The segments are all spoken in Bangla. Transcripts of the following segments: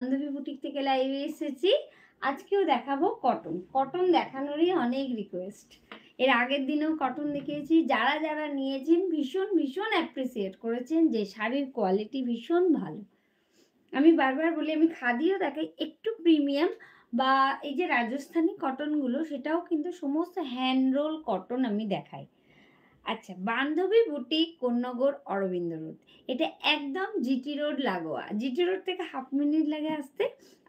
বান্ধবী বুটিক থেকে লাইভে এসেছি। আজকেও দেখাবো কটন। কটন দেখানোরই অনেক রিকোয়েস্ট। এর আগের দিনেও কটন দেখিয়েছি। যারা নিয়েছেন ভীষণ অ্যাপ্রিসিয়েট করেছেন যে শাড়ির কোয়ালিটি ভীষণ ভালো। আমি বারবার বলি আমি খাদিও দেখাই একটু প্রিমিয়াম বা এই যে রাজস্থানী কটনগুলো সেটাও কিন্তু সমস্ত হ্যান্ড রোল কটন আমি দেখাই। আচ্ছা, বান্ধবী বুটিক কোন্নগর অরবিন্দ রোড। এটা একদম জিটি রোড লাগোয়া। জিটি রোড থেকে হাফ মিনিট লাগে আসতে।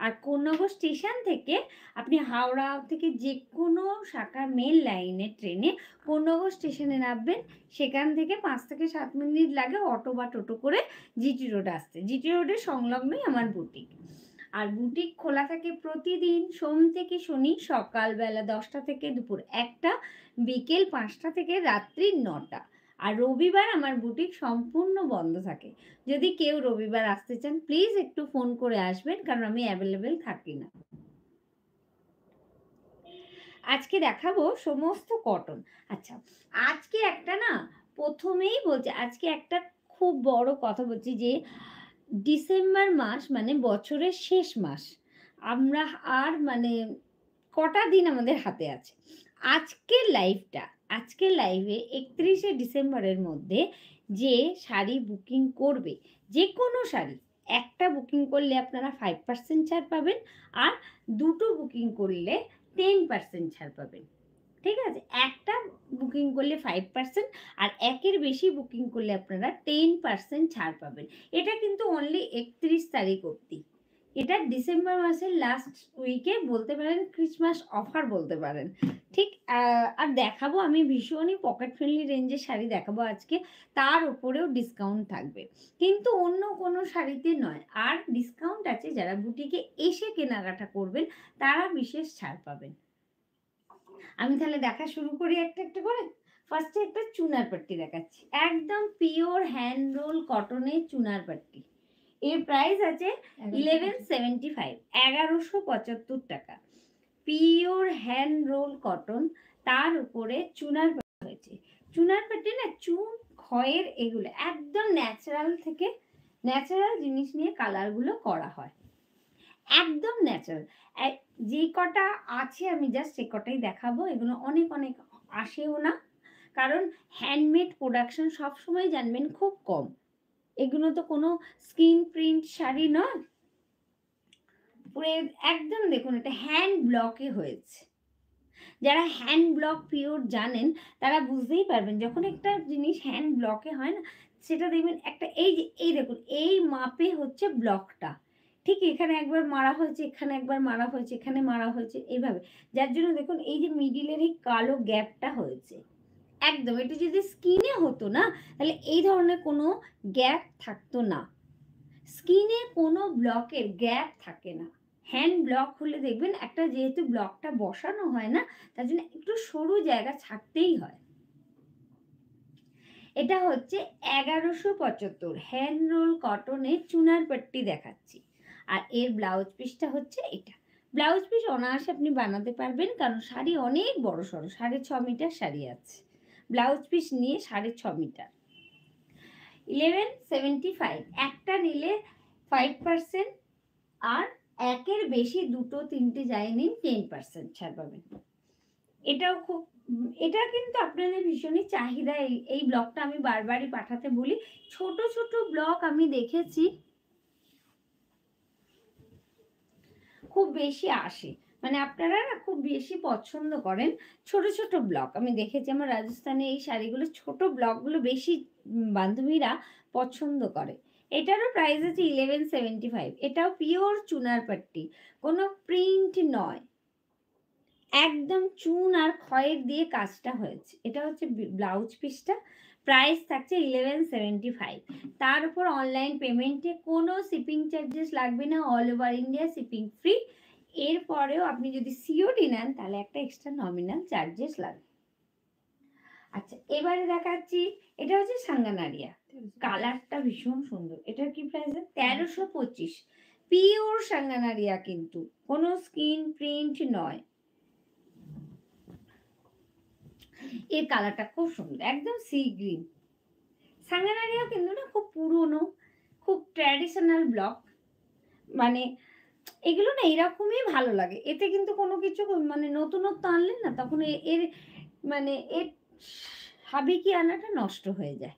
আর কোন্নগর স্টেশন থেকে আপনি হাওড়া থেকে যেকোনো শাখার মেইন লাইনে ট্রেনে কোন্নগর স্টেশনে নামবেন। সেখান থেকে ৫ থেকে ৭ মিনিট লাগে অটো বা টোটো করে জিটি রোড আসতে। জিটি রোডের সংলগ্নই আমার বুটিক। আর বুটিক খোলা থাকে প্রতিদিন সোম থেকে শনি সকালবেলা ১০টা থেকে দুপুর ১টা, বিকেল ৫টা থেকে রাত্রি ৯টা। আর রবিবার আমার বুটিক সম্পূর্ণ বন্ধ থাকে। যদি কেউ রবিবার আসতে চান প্লিজ একটু ফোন করে আসবেন, কারণ আমি অ্যাভেলেবেল থাকি না। আজকে দেখাবো সমস্ত কটন। আচ্ছা, আজকে একটা না ১ম এই বলছি, আজকে একটা খুব বড় কথা বলছি যে ডিসেম্বর মাস মানে বছরের শেষ মাস। আমরা আর মানে কটা দিন আমাদের হাতে আছে। আজকের লাইভটা, আজকের লাইভে ৩১শে ডিসেম্বরের মধ্যে যে শাড়ি বুকিং করবে, যেকোনো শাড়ি, একটা বুকিং করলে আপনারা 5% ছাড় পাবেন। আর দুটো বুকিং করলে 10% ছাড় পাবেন। ঠিক আছে? একটা বুকিং করলে 5% আর একের বেশি বুকিং করলে আপনারা 10% ছাড় পাবেন। এটা কিন্তু অনলি ৩১ তারিখ অবধি। এটা ডিসেম্বর মাসের লাস্ট উইকে বলতে পারেন, ক্রিসমাস অফার বলতে পারেন। ঠিক আর দেখাবো আমি ভীষণই পকেট ফ্রেন্ডলি রেঞ্জের শাড়ি দেখাবো আজকে। তার উপরেও ডিসকাউন্ট থাকবে। কিন্তু অন্য কোনো শাড়িতে নয়। আর ডিসকাউন্ট আছে যারা বুটিকে এসে কেনাকাটা করবেন তারা বিশেষ ছাড় পাবেন। আমি তাহলে দেখা শুরু করি একটা করে। ফার্স্টে একটা চুনার পাট্টি দেখাচ্ছি। একদম পিওর হ্যান্ড রোল কটনের চুনার পাট্টি। এর প্রাইস আছে 1175 1175 টাকা। পিওর হ্যান্ড রোল কটন, তার উপরে চুনার পাট্টি হয়েছে। চুনার পাট্টি না চুন খয়ের এগুলো একদম ন্যাচারাল থেকে ন্যাচারাল জিনিস নিয়ে কালারগুলো করা হয়। একদম ন্যাচারাল। যে কটা আছে আমি জাস্ট সে কটাই দেখাবো। এগুলো অনেক আসেও না। কারণ হ্যান্ডমেড প্রোডাকশন সবসময় জানবেন খুব কম। এগুলো তো কোনো স্ক্রিন প্রিন্ট শাড়ি নয়। পুরো একদম দেখুন এটা হ্যান্ড ব্লকে হয়েছে। যারা হ্যান্ড ব্লক পিওর জানেন তারা বুঝতেই পারবেন যখন একটা জিনিস হ্যান্ড ব্লকে হয় না, সেটা দেখবেন একটা এই যে এই দেখুন এই মাপে হচ্ছে ব্লকটা। ঠিক এখানে একবার মারা হয়েছে, এখানে একবার মারা হয়েছে, এখানে মারা হয়েছে এইভাবে। যার জন্য দেখুন এই যে মিডিলের এই কালো গ্যাপটা হয়েছে। একদম এটা যদি স্কিনে হতো না তাহলে এই ধরনের কোনো গ্যাপ থাকতো না। স্কিনে কোনো ব্লকের গ্যাপ থাকে না। হ্যান্ড ব্লক হলে দেখবেন একটা যেহেতু ব্লকটা বসানো হয় না, তার জন্য একটু সরু জায়গা ছাড়তেই হয়। এটা হচ্ছে 1175 হ্যান্ড রোল কটনের চুনার পাট্টি দেখাচ্ছি। আর এর ব্লাউজ পিসটা হচ্ছে এটা। ব্লাউজ পিস অনায়াসে আপনি বানাতে পারবেন, কারণ শাড়ি অনেক বড় সড়ো, 6.5 মিটার শাড়ি আছে। ব্লাউজ পিস নিয়ে 6.5 মিটার। 1175 একটা নিলে 5%, আর একের বেশি দুটো তিনটে যাই নিন 10% ছাড় পাবেন। এটাও খুব এটা কিন্তু আপনাদের ভীষণই চাহিদা। এই ব্লগটা আমি বারবারই পাঠাতে বলি। ছোট ব্লগ আমি দেখেছি খুব বেশি আসে। মানে আপনারা না খুব বেশি পছন্দ করেন ছোট ব্লগ। আমি দেখেছি আমার রাজস্থানে এই শাড়িগুলো ছোট ব্লগগুলো বেশি বান্ধবীরা পছন্দ করে। এটারও প্রাইস আছে 1175। এটাও পিওর চুনার পাট্টি, কোনো প্রিন্ট নয়। একদম চুন আর খয়ের দিয়ে কাজটা হয়েছে। এটা হচ্ছে ব্লাউজ পিসটা। প্রাইস থাকছে 1175। তার উপর অনলাইন পেমেন্টে কোনো শিপিং চার্জেস লাগবে না। All over India shipping free. এরপরেও আপনি যদি সিওডি নেন তাহলে একটা এক্সট্রা নমিনাল চার্জেস লাগবে। আচ্ছা, এবারে দেখাচ্ছি এটা হচ্ছে সাঙ্গানারিয়া। কালারটা ভীষণ সুন্দর। এটার কি প্রাইস? 1325। পিওর সাঙ্গানারিয়া, কিন্তু কোনো স্ক্রিন প্রিন্ট নয়। এর কালারটা খুব সুন্দর, একদম সি গ্রিন। সাঙ্গানারিয়া কিন্তু না খুব পুরনো, খুব ট্র্যাডিশনাল ব্লক। মানে এগুলো না এরকমই ভালো লাগে। এতে কিন্তু কোনো কিছু মানে নতুনত্ব আনলে না তখন এর মানে এর সাবেকিয়ানাটা নষ্ট হয়ে যায়।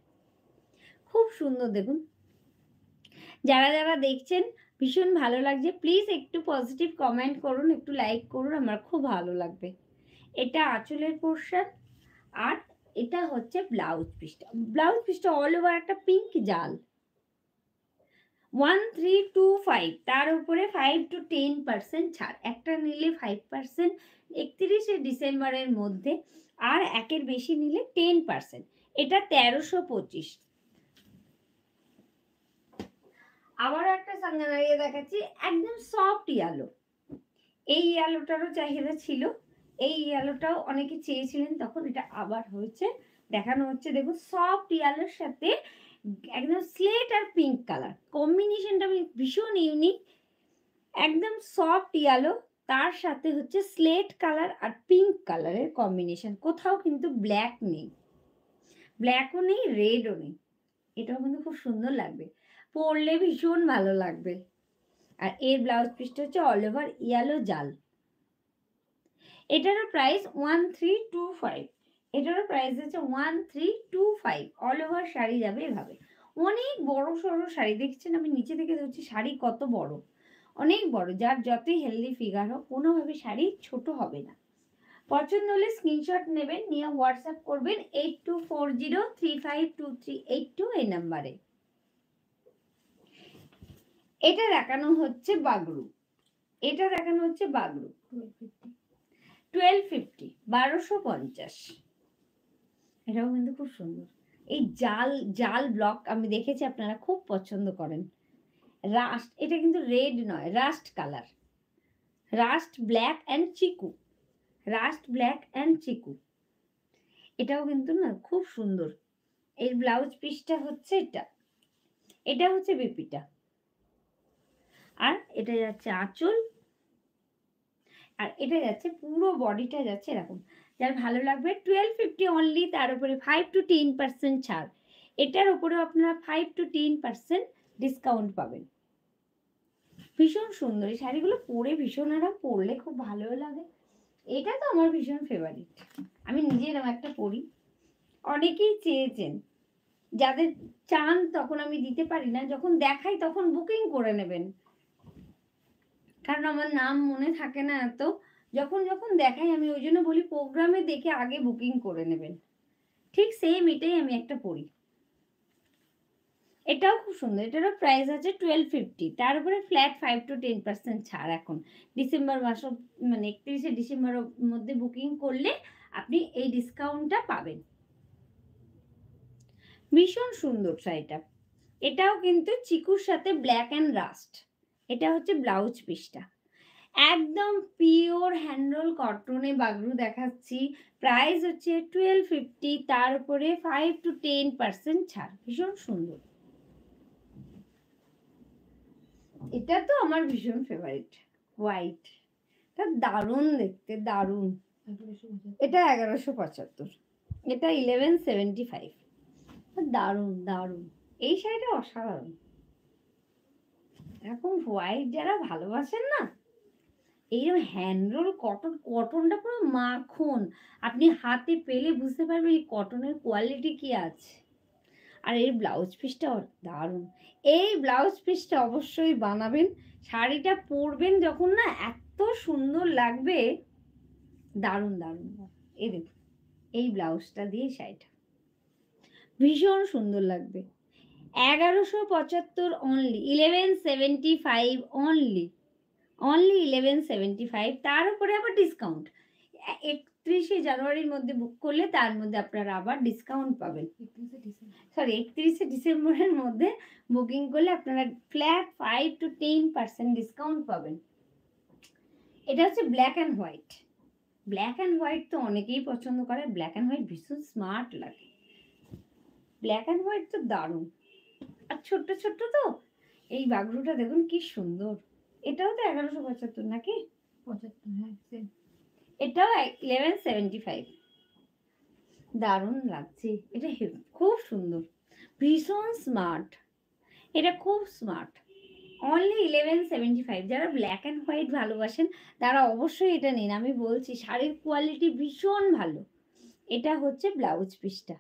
খুব সুন্দর দেখুন। যারা দেখছেন ভীষণ ভালো লাগছে। প্লিজ একটু পজিটিভ কমেন্ট করুন, একটু লাইক করুন। আমার খুব ভালো লাগবে। এটা আঁচলের পোরশন আর এটা হচ্ছে ব্লাউজ পিসটা। ব্লাউজ পিসটা অল ওভার একটা পিঙ্ক জাল। 1325 তার উপরে 5 to 10% ছাড়। একটা নিলে 5% 31শে ডিসেম্বরের মধ্যে, আর একের বেশি নিলে 10%। এটা 1325। আবারও একটা সাঙ্গা দাঁড়িয়ে দেখাচ্ছি, একদম সফট ইয়ালো। এই ইয়ালোটারও চাহিদা ছিল, এই ইয়ালোটাও অনেকে চেয়েছিলেন, তখন এটা আবার হয়েছে, দেখানো হচ্ছে। দেখুন সফট ইয়ালোর সাথে একদম স্লেট আর পিঙ্ক কালার কম্বিনেশনটা ভীষণ ইউনিক। একদম সফট ইয়ালো, তার সাথে হচ্ছে স্লেট কালার আর পিঙ্ক কালারের কম্বিনেশন। কোথাও কিন্তু ব্ল্যাক নেই, ব্ল্যাকও নেই, রেডও নেই। এটাও কিন্তু খুব সুন্দর লাগবে, পরলে ভীষণ ভালো লাগবে। আর এর ব্লাউজ পিসটা হচ্ছে অল ওভার ইয়েলো জাল। এটারও প্রাইস 1325। এটারও প্রাইস হচ্ছে 1325। অল ওভার শাড়ি যাবে এভাবে। অনেক বড় সড়ো শাড়ি, দেখছেন আমি নিচে থেকে ধরছি শাড়ি কত বড়, অনেক বড়। যার যতই হেলদি ফিগার হোক কোনোভাবে শাড়ি ছোট হবে না। পছন্দ হলে স্ক্রিনশট নেবেন, নিয়ে হোয়াটসঅ্যাপ করবেন 8240352382 এই নাম্বারে। এটা দেখানো হচ্ছে বাগরু। এটা দেখানো হচ্ছে বাগরু 1250, 1250। এটাও কিন্তু খুব সুন্দর। এই জাল জাল ব্লক আমি দেখেছি আপনারা খুব পছন্দ করেন। রাস্ট, এটা কিন্তু রেড নয়, rust colour, rust black and chiku, rust black and chiku. এটাও কিন্তু না খুব সুন্দর। এর ব্লাউজ পিসটা হচ্ছে এটা, এটা হচ্ছে বিপিটা, আর এটা যাচ্ছে আঁচল, আর এটা যাচ্ছে পুরো বডিটা যাচ্ছে এরকম। যার ভালো লাগবে 1250 অনলি, তার উপরে 5 to 10% ছাড়। এটার উপরেও আপনারা 5 to 10% ডিসকাউন্ট পাবেন। ভীষণ সুন্দর এই শাড়িগুলো, পরে ভীষণ আরাম, পরলে খুব ভালোও লাগে। এটা তো আমার ভীষণ ফেভারিট, আমি নিজে এরকম একটা পরি। অনেকেই চেয়েছেন, যাদের চান তখন আমি দিতে পারি না, যখন দেখাই তখন বুকিং করে নেবেন, কারণ আমার নাম মনে থাকে না এত। যখন যখন দেখাই আমি ওই জন্য বলি প্রোগ্রামে দেখে আগে বুকিং করে নেবেন। ঠিক সেম এটাই আমি একটা পরি, এটাও খুব সুন্দর। এটারও প্রাইস আছে 1250, তার উপরে ফ্ল্যাট 5 to 10% ছাড়। এখন ডিসেম্বর মাস, মানে 31শে ডিসেম্বরের মধ্যে বুকিং করলে আপনি এই ডিসকাউন্টটা পাবেন। ভীষণ সুন্দর শাড়িটা। এটাও কিন্তু চিকুর সাথে ব্ল্যাক অ্যান্ড রাস্ট। এটা হচ্ছে ব্লাউজ পিসটা, একদম পিওর হ্যান্ডরোল কটনে বাগরু দেখাচ্ছি। প্রাইস হচ্ছে 1250, তার উপরে 5 to 10% ছাড়। ভীষণ সুন্দর, এটা তো আমার ভীষণ ফেভারিট। হোয়াইট, এটা দারুণ দেখতে, দারুণ। এটা 1175, এটা 1175। দারুণ দারুণ, এই শাড়িটা অসাধারণ। এখন হোয়াইট যারা ভালোবাসেন না, এইরকম হ্যান্ডরোল কটন, কটনটা পুরো মাখন, আপনি হাতে পেলে বুঝতে পারবেন এই কটনের কোয়ালিটি কি আছে। আর এর ব্লাউজ পিসটা দারুণ। এই ব্লাউজ পিসটা অবশ্যই বানাবেন, শাড়িটা পরবেন যখন না এত সুন্দর লাগবে, দারুণ দারুণ। এই দেখুন এই ব্লাউজটা দিয়ে শাড়িটা ভীষণ সুন্দর লাগবে। 1175 অনলি, 1175 অনলি, অনলি 1175। তার উপরে আবার ডিসকাউন্ট 31শে জানুয়ারির মধ্যে বুক করলে তার মধ্যে আপনারা আবার ডিসকাউন্ট পাবেন। সরি 31শে ডিসেম্বরের মধ্যে বুকিং করলে আপনারা ফ্ল্যাট 5 to 10% ডিসকাউন্ট পাবেন। এটা হচ্ছে black and white. Black and white তো অনেকেই পছন্দ করে, ব্ল্যাক অ্যান্ড হোয়াইট ভীষণ স্মার্ট লাগে। ব্ল্যাক অ্যান্ড হোয়াইট তো দারুণ, আর ছোট্ট ছোট্ট তো। এই বাগরুটা দেখুন কি সুন্দর। এটাও তো 1175 নাকি? 75, হ্যাঁ। এটাও 1175। দারুণ লাগছে, এটা খুব সুন্দর, ভীষণ স্মার্ট, এটা খুব স্মার্ট। অনলি 1175। যারা ব্ল্যাক অ্যান্ড হোয়াইট ভালোবাসেন তারা অবশ্যই এটা নিন। আমি বলছি শাড়ির কোয়ালিটি ভীষণ ভালো। এটা হচ্ছে ব্লাউজ পিসটা।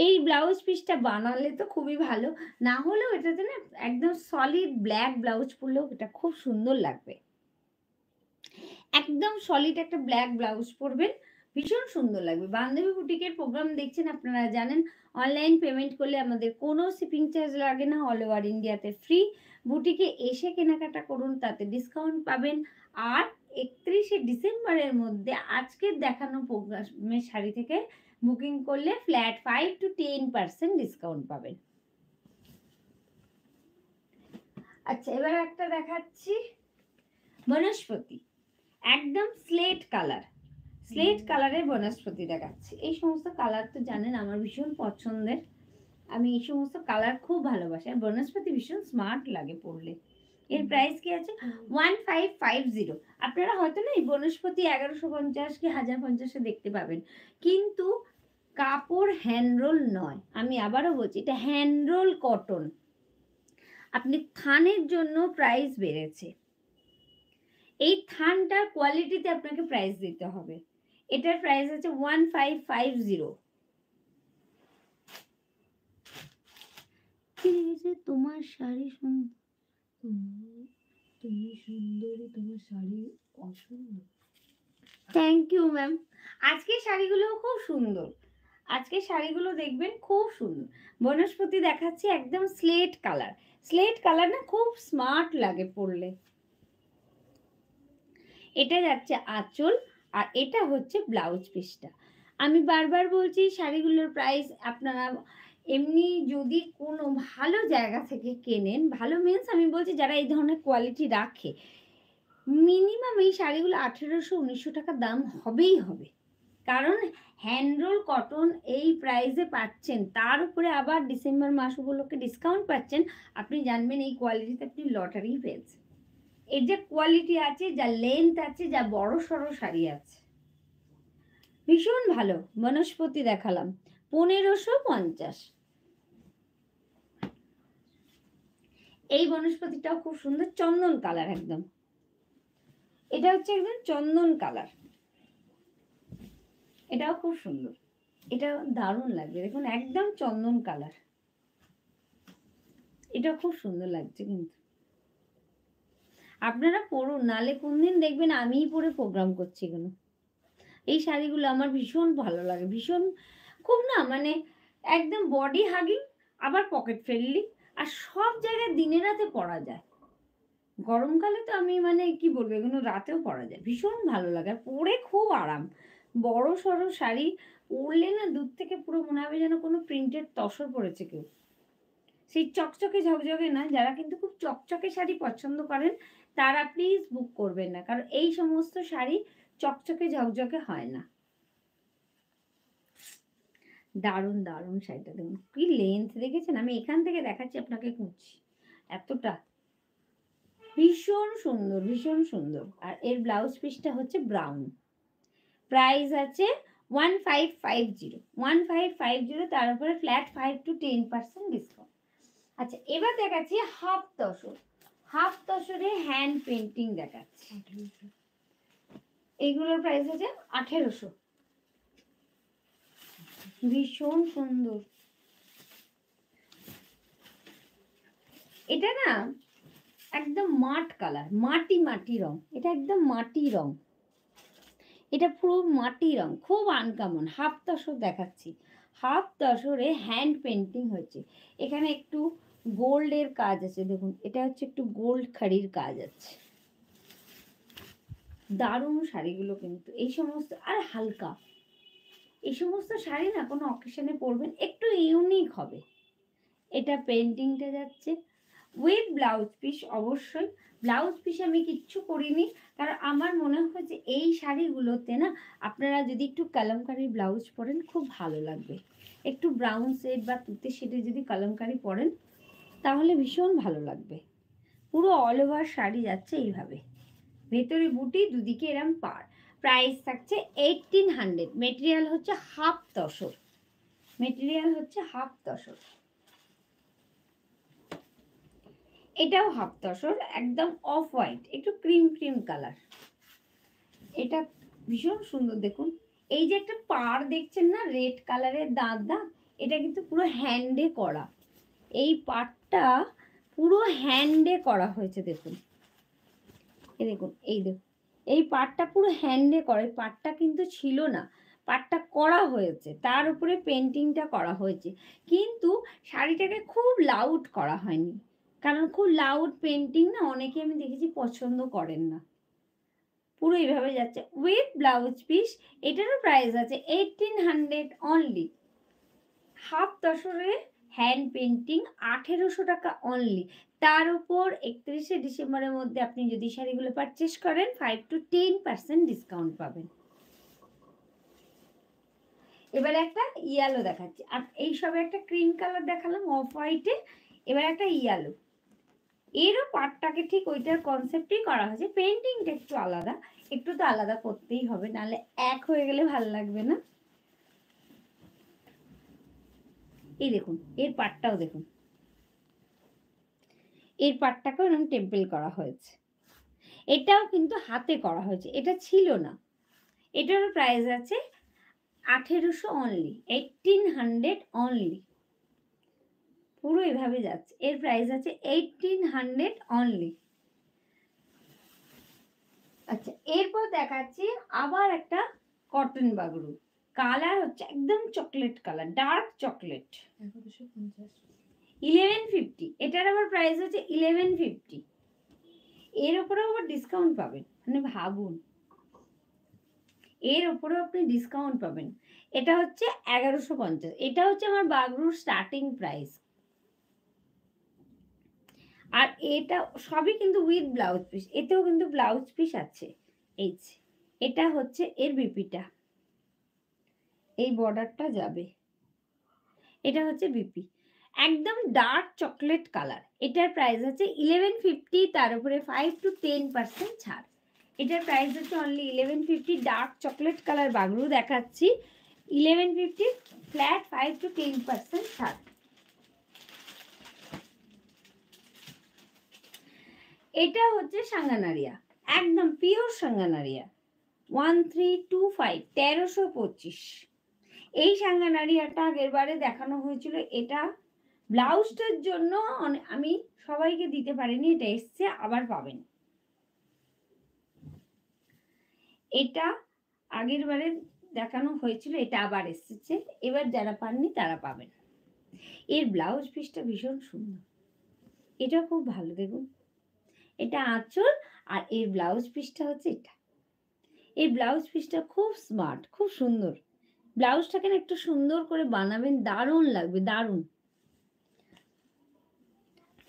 এই ব্লাউজ পিসটা বানালে তো খুবই ভালো, না হলেও এটাতে না একদম সলিড ব্ল্যাক ব্লাউজ পরলেও এটা খুব সুন্দর লাগবে। একদম সলিড একটা ব্ল্যাক ব্লাউজ পরবেন, ভীষণ সুন্দর লাগবে। বান্ধবী বুটিকের প্রোগ্রাম দেখছেন, আপনারা জানেন অনলাইন পেমেন্ট করলে আমাদের কোনো শিপিং চার্জ লাগে না, অল ওভার ইন্ডিয়াতে ফ্রি। বুটিকে এসে কেনাকাটা করুন, তাতে ডিসকাউন্ট পাবেন। আর 31শে ডিসেম্বরের মধ্যে আজকের দেখানো প্রোগ্রামের শাড়ি থেকে বুকিং করলে ফ্ল্যাট 5 to 10% ডিসকাউন্ট পাবেন। আচ্ছা, এবার একটা দেখাচ্ছি বনস্পতি, একদম স্লেট কালার। স্লেট কালারের বনস্পতি দেখাচ্ছি। এই সমস্ত কালার তো জানেন আমার ভীষণ পছন্দের, আমি এই সমস্ত কালার খুব ভালোবাসি। আর বনস্পতি ভীষণ স্মার্ট লাগে পরলে। এর প্রাইস কি আছে 1550। আপনারা হয়তো না এই বনস্পতি 1150 কি 1050 দেখতে পাবেন, কিন্তু কাপড় হ্যান্ডরোল নয়। আমি আবারও বলছি এটা হ্যান্ডরোল কটন। আপনি থানের জন্য প্রাইস বেড়েছে, এই থানটার কোয়ালিটিতে আপনাকে প্রাইস দিতে হবে। এটার প্রাইস আছে 1550। তোমার শাড়ি তুমি সুন্দরী, তোমার শাড়ি অসুন্দর। Thank you ma'am. আজকের শাড়িগুলো খুব সুন্দর, আজকের শাড়িগুলো দেখবেন খুব সুন্দর। বনস্পতি দেখাচ্ছি একদম স্লেট কালার। স্লেট কালার না খুব স্মার্ট লাগে পরলে। এটা যাচ্ছে আঁচল, আর এটা হচ্ছে ব্লাউজ পিসটা। আমি বারবার বলছি শাড়িগুলোর প্রাইস আপনারা এমনি যদি কোনো ভালো জায়গা থেকে কেনেন, ভালো মিন্স আমি বলছি যারা এই ধরনের কোয়ালিটি রাখে, মিনিমাম এই শাড়িগুলো 1800-1900 টাকা দাম হবেই হবে। কারণ হ্যান্ডরোল কটন এই প্রাইসে পাচ্ছেন, তার উপরে আবার ডিসেম্বর মাস উপলক্ষে ডিসকাউন্ট পাচ্ছেন। আপনি জানবেন এই কোয়ালিটিতে আপনি লটারি পেয়েছেন। এর যে কোয়ালিটি আছে, যা লেন্থ আছে, যা বড় সড়ো শাড়ি আছে, ভীষণ ভালো। বনস্পতি দেখালাম 1550। এই বনস্পতিটাও খুব সুন্দর, চন্দন কালার একদম। এটা হচ্ছে একদম চন্দন কালার, এটাও খুব সুন্দর, এটা দারুণ লাগবে। দেখুন একদম চন্দন কালার, এটা খুব সুন্দর লাগছে। কিন্তু আপনারা পরুন, নালে কোনদিন দেখবেন আমিই পরে প্রোগ্রাম করছি এগুলো। এই শাড়িগুলো আমার ভীষণ ভালো লাগে, ভীষণ খুব না মানে একদম বডি হাগিং, আবার পকেট ফ্রেন্ডলি, আর সব জায়গায় দিনে রাতে পরা যায়। গরমকালে তো আমি মানে কি বলবো, এগুলো রাতেও পরা যায়, ভীষণ ভালো লাগে, আর পরে খুব আরাম। বড় সড়ো শাড়ি পরলে না দূর থেকে পুরো মনে হবে যেন কোনো প্রিন্টেড তসর পড়েছে কেউ। সেই চকচকে ঝকঝকে না, যারা কিন্তু খুব চকচকে শাড়ি পছন্দ করেন তারা প্লিজ বুক করবেন না, কারণ এই সমস্ত শাড়ি চকচকে ঝকঝকে হয় না। দারুণ দারুণ শাড়িটা দেখুন কি লেন্থ দেখেছেন, আমি এখান থেকে দেখাচ্ছি আপনাকে কুচি, এতটা ভীষণ সুন্দর, ভীষণ সুন্দর। আর এর ব্লাউজ পিসটা হচ্ছে ব্রাউন। প্রাইস আছে 1550, তার উপরে ফ্ল্যাট 5 to 10% ডিসকাউন্ট। আচ্ছা, এবার দেখাচ্ছি হাফ তসর। হাফ তসরে হ্যান্ড পেন্টিং দেখাচ্ছি। এইগুলোর প্রাইস আছে 1800। ভীষণ সুন্দর। এটা না একদম মাট কালার, মাটি মাটি রং, এটা একদম মাটি রং, এটা পুরো মাটি রং, খুব আনকমন। হাফ তসর দেখাচ্ছি, হাফ তসরে হ্যান্ড পেন্টিং হয়েছে। এখানে একটু গোল্ডের কাজ আছে, দেখুন এটা হচ্ছে একটু গোল্ড খাড়ির কাজ আছে। দারুণ শাড়িগুলো কিন্তু এই সমস্ত, আর হালকা এই সমস্ত শাড়ি না কোনো অকেশনে পরবেন, একটু ইউনিক হবে। এটা পেন্টিংটা যাচ্ছে উইথ ব্লাউজ পিস। অবশ্যই ব্লাউজ পিস আমি কিচ্ছু করিনি, কারণ আমার মনে হয় যে এই শাড়িগুলোতে না আপনারা যদি একটু কালামকারি ব্লাউজ পরেন খুব ভালো লাগবে। একটু ব্রাউন শেড বা তুতে শেডে যদি কালামকারি পরেন তাহলে ভীষণ ভালো লাগবে। পুরো অল ওভার শাড়ি যাচ্ছে এইভাবে, ভেতরে বুটি, দুদিকে এরম পার। প্রাইস থাকছে 1800। মেটেরিয়াল হচ্ছে হাফ তসর, মেটেরিয়াল হচ্ছে হাফ তসর। এটাও হাফ তসর, একদম অফ হোয়াইট, একটু ক্রিম ক্রিম কালার। এটা ভীষণ সুন্দর দেখুন। এই যে একটা পাড় দেখছেন না রেড কালারের দাঁত দাঁত, এটা কিন্তু পুরো হ্যান্ডে করা। এই পাড়টা পুরো হ্যান্ডে করা হয়েছে দেখুন। এই দেখুন, এই দেখুন, এই পাড়টা পুরো হ্যান্ডে করা। এই পাড়টা কিন্তু ছিল না, পাড়টা করা হয়েছে, তার উপরে পেন্টিংটা করা হয়েছে। কিন্তু শাড়িটাকে খুব লাউড করা হয়নি, কারণ খুব লাউড পেন্টিং না অনেকে আমি দেখেছি পছন্দ করেন না। পুরো এইভাবে যাচ্ছে উইথ ব্লাউজ পিস। এটারও প্রাইস আছে 1800 অনলি। হাফ তসরে হ্যান্ড পেন্টিং 1800 টাকা অনলি। তার উপর 31শে ডিসেম্বরের মধ্যে আপনি যদি শাড়িগুলো পারচেস করেন 5 to 10% ডিসকাউন্ট পাবেন। এবার একটা ইয়েলো দেখাচ্ছি। আর এই সবে একটা ক্রিম কালার দেখালাম অফ হোয়াইটে, এবার একটা ইয়েলো। এরও পার্টটাকে ঠিক ওইটার কনসেপ্টেই করা হয়েছে, পেন্টিংটা একটু আলাদা, একটু তো আলাদা করতেই হবে, নাহলে এক হয়ে গেলে ভালো লাগবে না। এই দেখুন, এর পার্টটাও দেখুন, এর পার্টটাকেও এরকম টেম্পল করা হয়েছে। এটাও কিন্তু হাতে করা হয়েছে, এটা ছিল না। এটারও প্রাইস আছে 1800 অনলি, 1800 অনলি। পুরো এভাবে যাচ্ছে, এর প্রাইস আছে 1800 অনলি। আচ্ছা, এরপর দেখাচ্ছি আবার একটা কটন বাগরু। কালার হচ্ছে একদম চকলেট কালার, ডার্ক চকলেট। 1150। এটার আবার প্রাইস হচ্ছে 1150। এর উপরেও আবার ডিসকাউন্ট পাবেন, মানে ভাবুন, এর উপরেও আপনি ডিসকাউন্ট পাবেন। এটা হচ্ছে 1150। এটা হচ্ছে আমার বাগরুর স্টার্টিং প্রাইস। আর এটা সবই কিন্তু উইথ ব্লাউজ পিস, এতেও কিন্তু ব্লাউজ পিস আছে। এই যে এটা হচ্ছে এর বিপিটা, এই বর্ডারটা যাবে, এটা হচ্ছে বিপি, একদম ডার্ক চকলেট কালার। এটার প্রাইস হচ্ছে 1150, তার উপরে 5 to 10% ছাড়। এটার প্রাইস হচ্ছে only 1150। Dark chocolate colour Bagru দেখাচ্ছি, 1150, ফ্ল্যাট 5 to 10% ছাড়। এটা হচ্ছে সাঙ্গানারিয়া, একদম পিওর সাঙ্গানারিয়া, 1325, 1325। এই সাঙ্গানারিয়াটা আগের বারে দেখানো হয়েছিল। এটা ব্লাউজটার জন্য আমি সবাইকে দিতে পারিনি, এটা এসছে, আবার পাবেন। এটা আগের বারে দেখানো হয়েছিল, এটা আবার এসেছে, এবার যারা পাননি তারা পাবেন। এর ব্লাউজ পিসটা ভীষণ সুন্দর, এটা খুব ভালো দেখুন। এটা আঁচল, আর এর ব্লাউজ পিসটা হচ্ছে এটা। এই ব্লাউজ পিসটা খুব স্মার্ট, খুব সুন্দর। ব্লাউজটাকে না একটু সুন্দর করে বানাবেন, দারুণ লাগবে, দারুণ।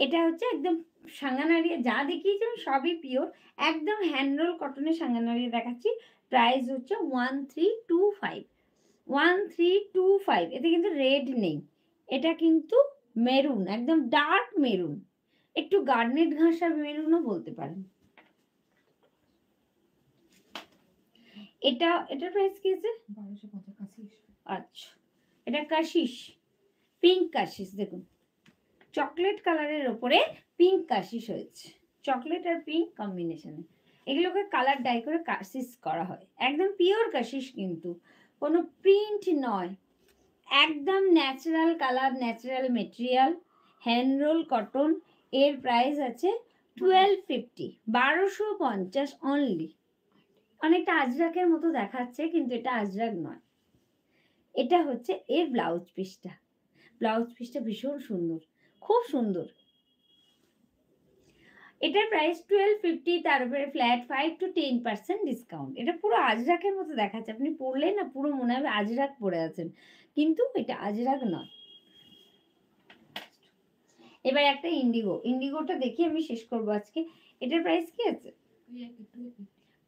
এটা হচ্ছে একদম সাঙ্গানারিয়া, যা দেখিয়েছি সবই পিওর, একদম হ্যান্ডরোল কটনের সাঙ্গানারিয়া দেখাচ্ছি। প্রাইস হচ্ছে 1325, 1325। এতে কিন্তু রেড নেই, এটা কিন্তু মেরুন, একদম ডার্ক মেরুন, একটু গার্নেট ঘাসা মেরুনও বলতে পারেন। এটার প্রাইস কি আছে? 1285। আচ্ছা, এটা কাশিস, পিঙ্ক কাশিস, দেখুন চকলেট কালারের ওপরে পিঙ্ক কাশিস হয়েছে, চকলেট আর পিঙ্ক কম্বিনেশনে। এগুলোকে কালার ডাই করে কাশিস করা হয়, একদম পিওর কাশিস, কিন্তু কোনো প্রিন্ট নয়, একদম natural colour, natural material, hand roll cotton. এর প্রাইস আছে 1250, 1250 অনলি। অনেকটা আজরাকের মতো দেখাচ্ছে, কিন্তু এটা আজরাক নয়। এটা হচ্ছে এর ব্লাউজ পিসটা, ব্লাউজ পিসটা ভীষণ সুন্দর, খুব সুন্দর। এটার প্রাইস 1250, তার উপরে ফ্ল্যাট 5 to 10% ডিসকাউন্ট। এটা পুরো আজরাকের মতো দেখাচ্ছে, আপনি পরলে না পুরো মনে হবে আজরাক পরে আছেন, কিন্তু এটা আজরাক নয়। এবার একটা ইন্ডিগো, ইন্ডিগোটা দেখি আমি শেষ করবো আজকে। এটার প্রাইস কি আছে?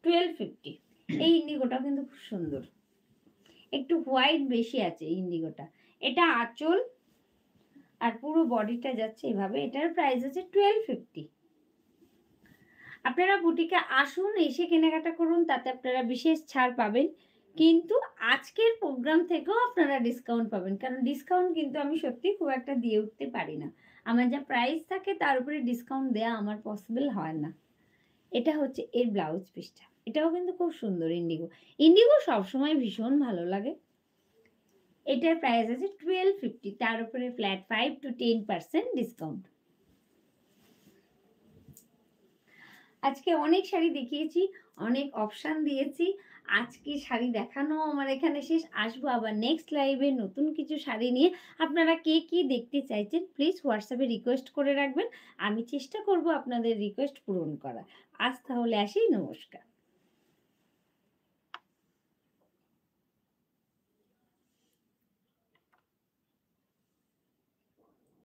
1250। এই ইন্ডিগোটা কিন্তু খুব সুন্দর, একটু হোয়াইট বেশি আছে ইন্ডিগোটা। এটা আঁচল আর পুরো বডিটা যাচ্ছে এভাবে। এটার প্রাইস আছে 1250। আপনারা বুটিকে আসুন, এসে কেনাকাটা করুন, তাতে আপনারা বিশেষ ছাড় পাবেন। কিন্তু আজকের প্রোগ্রাম থেকেও আপনারা ডিসকাউন্ট পাবেন, কারণ ডিসকাউন্ট কিন্তু আমি সত্যি খুব একটা দিয়ে উঠতে পারি না। আমার যা প্রাইস থাকে তার উপরে ডিসকাউন্ট দেয়া আমার পসিবল হয় না। এটা হচ্ছে এর ব্লাউজ পিসটা। এটাও কিন্তু খুব সুন্দর ইন্ডিগো। ইন্ডিগো সবসময় ভীষণ ভালো লাগে। এটার প্রাইস আছে 1250, তার উপরে ফ্ল্যাট 5 to 10% ডিসকাউন্ট। আজকে অনেক শাড়ি দেখিয়েছি, অনেক অপশন দিয়েছি। আজকে শাড়ি দেখানো আমার এখানে শেষ। আসবো আবার নেক্সট লাইভে নতুন কিছু শাড়ি নিয়ে। আপনারা কে কি দেখতে চাইছেন প্লিজ WhatsApp এ রিকোয়েস্ট করে রাখবেন। আমি চেষ্টা করব আপনাদের রিকোয়েস্ট পূরণ করার। আজ তাহলে আসি, নমস্কার।